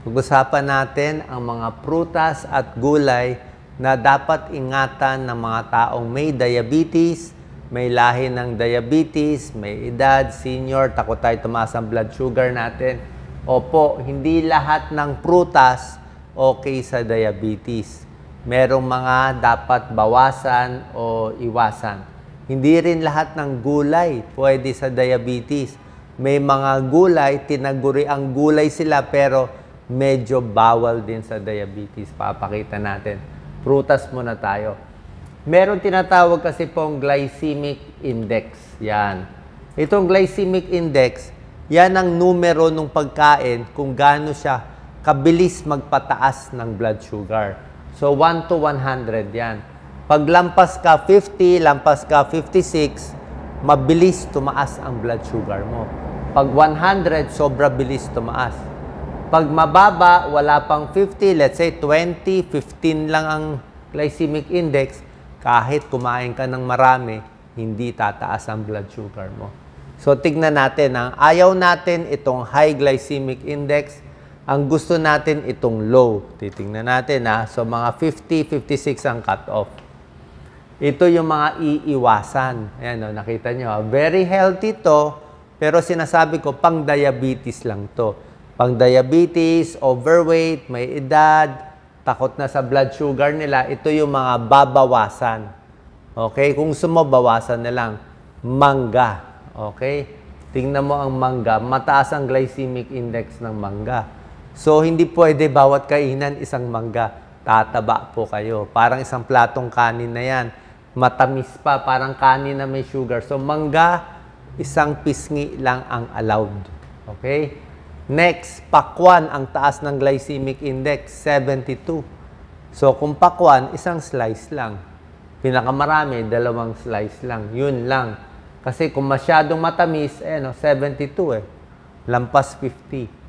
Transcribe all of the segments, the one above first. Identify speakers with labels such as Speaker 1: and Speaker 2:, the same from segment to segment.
Speaker 1: Pag-usapan natin ang mga prutas at gulay na dapat ingatan ng mga taong may diabetes, may lahi ng diabetes, may edad, senior, takot tayo tumaas ang blood sugar natin. Opo, hindi lahat ng prutas okay sa diabetes. Merong mga dapat bawasan o iwasan. Hindi rin lahat ng gulay pwede sa diabetes. May mga gulay, tinaguri ang gulay sila pero medyo bawal din sa diabetes. Papakita natin. Prutas muna tayo. Meron tinatawag kasi pong glycemic index. Yan. Itong glycemic index, yan ang numero ng pagkain kung gaano siya kabilis magpataas ng blood sugar. So, 1 to 100 yan. Pag lampas ka 50, lampas ka 56, mabilis tumaas ang blood sugar mo. Pag 100, sobra bilis tumaas. Pag mababa, wala pang 50, let's say 20, 15 lang ang glycemic index, kahit kumain ka ng marami, hindi tataas ang blood sugar mo. So, tignan natin. Ayaw natin itong high glycemic index. Ang gusto natin itong low. Titingnan natin So, mga 50, 56 ang cut-off. Ito yung mga iiwasan. Ayan, nakita nyo. Very healthy to, pero sinasabi ko, pang diabetes lang to. Pang diabetes, overweight, may edad, takot na sa blood sugar nila, ito yung mga babawasan. Okay? Kung sumabawasan na lang, mangga. Okay? Tingnan mo ang mangga. Mataas ang glycemic index ng mangga. So, hindi pwede bawat kainan isang mangga. Tataba po kayo. Parang isang platong kanin na yan. Matamis pa. Parang kanin na may sugar. So, mangga, isang pisngi lang ang allowed. Okay? Next, pakwan. Ang taas ng glycemic index, 72. So, kung pakwan, isang slice lang. Pinakamarami, 2 slice lang. Yun lang. Kasi kung masyadong matamis, 72 Lampas 50.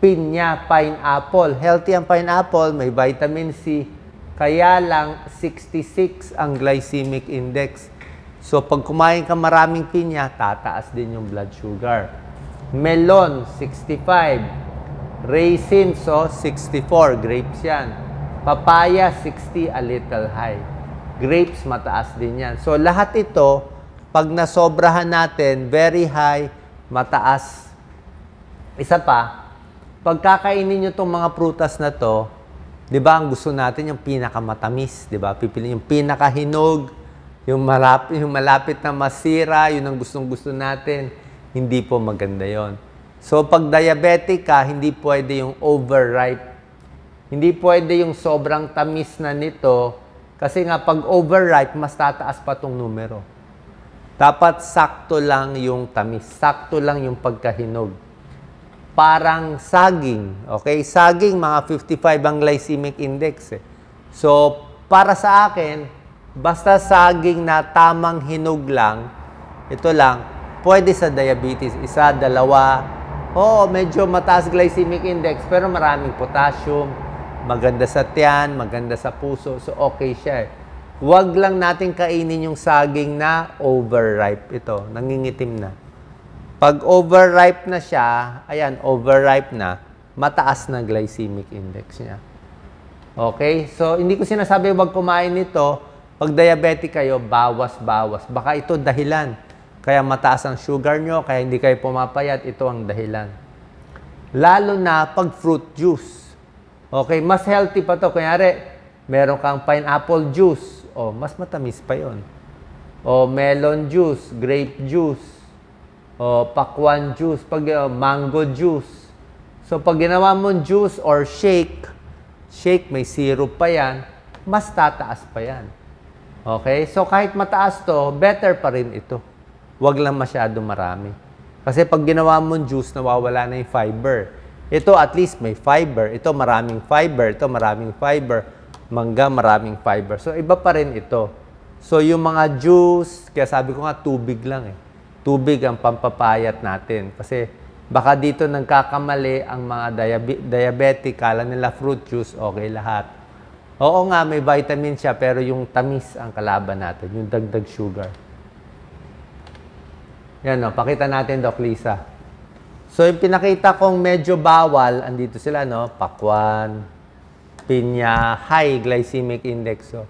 Speaker 1: Pinya, pineapple. Healthy ang pineapple, may vitamin C. Kaya lang, 66 ang glycemic index. So, pag kumain ka maraming pinya, tataas din yung blood sugar. Melon, 65. Raisins, 64. Grapes yan. Papaya, 60, a little high. Grapes, mataas din yan. So, lahat ito, pag nasobrahan natin, very high, mataas. Isa pa, pagkakainin nyo itong mga prutas na to, di ba, ang gusto natin yung pinakamatamis, di ba? Pipiliin yung pinakahinog, yung malapit na masira, yun ang gustong-gusto natin. Hindi po maganda yon. So, pag diabetic ka, hindi pwede yung overripe. Hindi pwede yung sobrang tamis na nito, kasi nga, pag overripe, mas tataas pa itong numero. Dapat sakto lang yung tamis, sakto lang yung pagkahinog. Parang saging. Okay? Saging, mga 55 ang glycemic index. So, para sa akin, basta saging na tamang hinog lang, ito lang, pwede sa diabetes. 1, 2. Oo, medyo mataas glycemic index, pero maraming potassium, maganda sa tiyan, maganda sa puso. So, okay siya. Huwag lang natin kainin yung saging na overripe. Ito, nangingitim na. Pag overripe na siya, ayan, overripe na, mataas na glycemic index niya. Okay? So, hindi ko sinasabi huwag kumain nito. Pag diabetic kayo, bawas-bawas. Baka ito dahilan. Kaya mataas ang sugar nyo, kaya hindi kayo pumapayat, ito ang dahilan. Lalo na pag fruit juice. Okay? Mas healthy pa to. Kunyari, meron kang pineapple juice. Mas matamis pa yon. Melon juice, grape juice. Pakwan juice, mango juice. So, pag ginawa mo juice or shake may syrup pa yan, mas tataas pa yan. Okay? So, kahit mataas to, better pa rin ito. Huwag lang masyado marami. Kasi pag ginawa mo juice, nawawala na yung fiber. Ito, at least may fiber. Ito, maraming fiber. Ito, maraming fiber. Mangga, maraming fiber. So, iba pa rin ito. So, yung mga juice, kaya sabi ko nga, tubig lang Tubig ang pampapayat natin. Kasi baka dito nagkakamali ang mga diabetic, kala nila fruit juice, okay lahat. Oo nga, may vitamin siya, pero yung tamis ang kalaban natin, yung dagdag sugar. Yan, pakita natin, Doc Lisa. So, yung pinakita kong medyo bawal, andito sila, no? Pakwan, pinya, high glycemic index. So,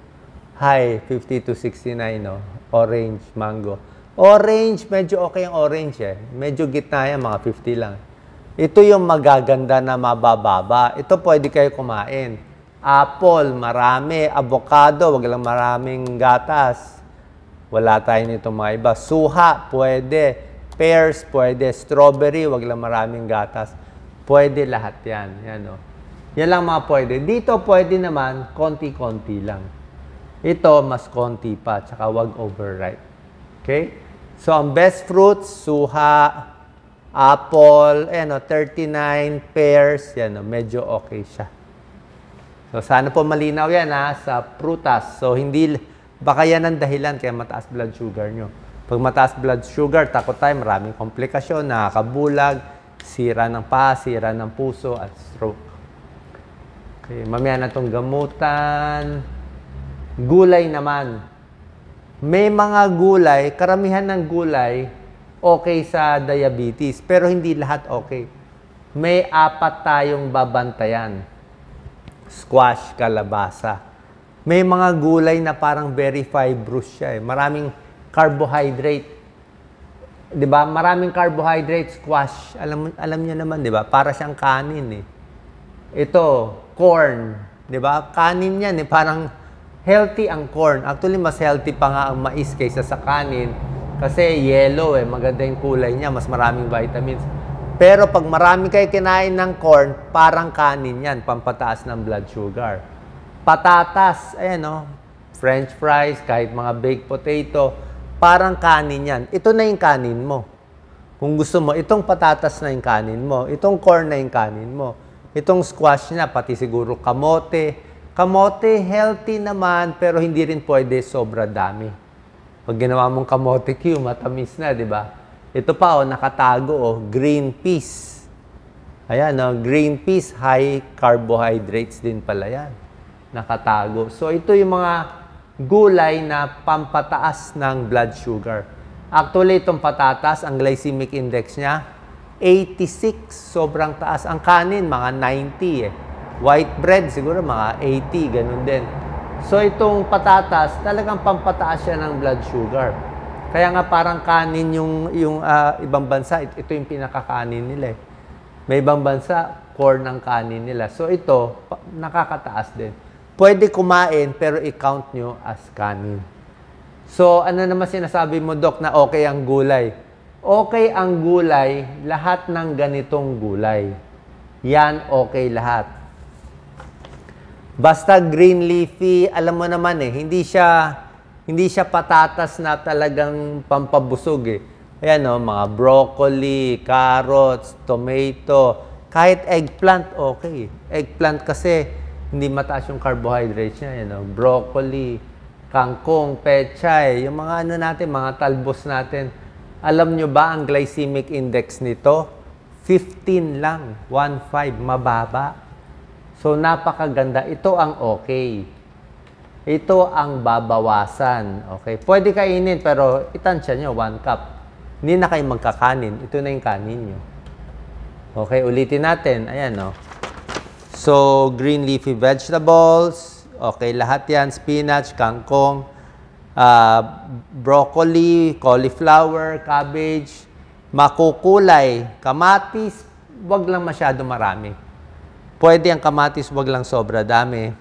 Speaker 1: high, 50 to 69, no? Orange, mango. Orange, medyo okay ang orange, eh. Medyo gitna yan, mga 50 lang. Ito yung magaganda na mabababa. Ito pwede kayo kumain. Apple, marami. Avocado, wag lang maraming gatas. Wala tayo nito mga iba. Suha, pwede. Pears, pwede. Strawberry, wag lang maraming gatas. Pwede lahat yan. Yan, yan lang mga pwede. Dito pwede naman, konti-konti lang. Ito, mas konti pa. Tsaka wag overripe. Okay? So, ang best fruits, suha, apple, 39 pears, yan, medyo okay siya. So, sana po malinaw yan sa prutas. So, hindi, baka yan ang dahilan kaya mataas blood sugar nyo. Pag mataas blood sugar, takot tayo, maraming komplikasyon, nakakabulag, sira ng paa, sira ng puso, at stroke. Okay, mamaya na itong gamutan. Gulay naman. May mga gulay, karamihan ng gulay, okay sa diabetes, pero hindi lahat okay. May 4 tayong babantayan. Squash, kalabasa. May mga gulay na parang very fibrous siya. Maraming carbohydrate. 'Di ba? Maraming carbohydrate, squash. Alam niyo naman, 'di ba? Para siyang kanin, eh. Ito, corn. 'Di ba? Kanin yan, eh. Parang healthy ang corn. Actually, mas healthy pa nga ang mais kaysa sa kanin. Kasi yellow, maganda yung kulay niya. Mas maraming vitamins. Pero pag marami kayo kinain ng corn, parang kanin yan. Pampataas ng blood sugar. Patatas, ayan, French fries, kahit mga baked potato, parang kanin yan. Ito na yung kanin mo. Kung gusto mo, itong patatas na yung kanin mo. Itong corn na yung kanin mo. Itong squash na, pati siguro kamote. Kamote, healthy naman, pero hindi rin pwede sobra dami. Pag ginawa mong kamote Q, matamis na, di ba? Ito pa, nakatago, green peas. Ayan, green peas, high carbohydrates din pala yan. Nakatago. So, ito yung mga gulay na pampataas ng blood sugar. Actually, itong patatas, ang glycemic index niya, 86, sobrang taas. Ang kanin, mga 90, White bread, siguro mga 80, ganun din. So, itong patatas, talagang pampataas siya ng blood sugar. Kaya nga parang kanin yung ibang bansa, ito yung pinakakanin nila. May ibang bansa, corn ang kanin nila. So, ito, nakakataas din. Pwede kumain, pero i-count nyo as kanin. So, ano naman sinasabi mo, Doc, na okay ang gulay? Okay ang gulay, lahat ng ganitong gulay. Yan, okay lahat. Basta green leafy, alam mo naman hindi siya patatas na talagang pampabusog Ayan mga broccoli, carrots, tomato, kahit eggplant okay. Eggplant kasi hindi mataas yung carbohydrates niya, broccoli, kangkong, pechay, yung mga natin, mga talbos natin. Alam nyo ba ang glycemic index nito? 15 lang, 1.5, mababa. So, napakaganda. Ito ang okay. Ito ang babawasan. Okay? Pwede kainin, pero itansya nyo, 1 cup. Hindi na kayo magkakanin. Ito na yung kanin nyo. Okay, ulitin natin. Ayan, So, green leafy vegetables. Okay, lahat yan. Spinach, kangkong, broccoli, cauliflower, cabbage, makukulay, kamatis, wag lang masyado marami. Pwede ang kamatis, wag lang sobra dami.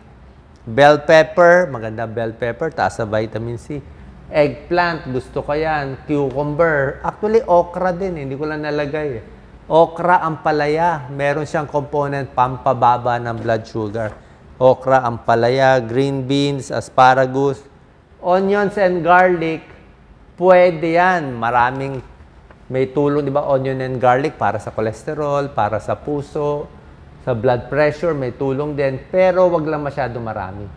Speaker 1: Bell pepper, maganda bell pepper, taas sa vitamin C. Eggplant, gusto ko yan. Cucumber, actually okra din, hindi ko lang nalagay. Okra ampalaya, meron siyang component pampababa ng blood sugar. Okra ampalaya, green beans, asparagus, onions and garlic, pwede yan. Maraming may tulong, di ba? Onion and garlic para sa cholesterol, para sa puso, sa blood pressure, may tulong din, pero wag lang masyado marami.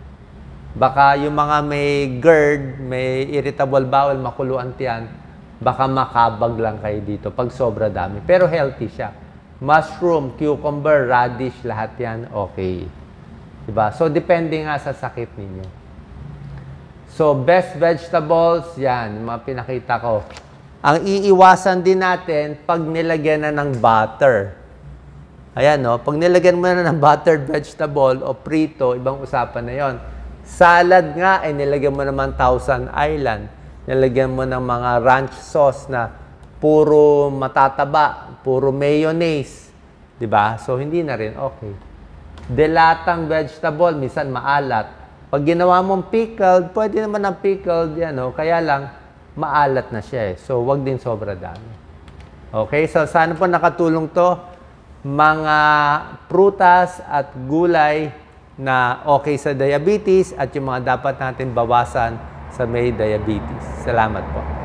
Speaker 1: Baka yung mga may GERD, may irritable bowel, makuluan tiyan, baka makabag lang kayo dito pag sobra dami. Pero healthy siya. Mushroom, cucumber, radish, lahat yan, okay. Diba? So, depende nga sa sakit ninyo. So, best vegetables, yan, mga pinakita ko. Ang iiwasan din natin pag nilagyan na ng butter. Ayan, no? Pag nilagyan mo na ng buttered vegetable o prito, ibang usapan na yon. Salad nga, ay nilagyan mo naman Thousand Island. Nilagyan mo ng mga ranch sauce na puro matataba, puro mayonnaise. Diba? So, hindi na rin okay. Delatang vegetable, minsan maalat. Pag ginawa mong pickled, pwede naman ang pickled, yan, no? Kaya lang, maalat na siya eh. So, wag din sobra dami. Okay? So, sana po nakatulong to. Mga prutas at gulay na okay sa diabetes at yung mga dapat natin bawasan sa may diabetes. Salamat po.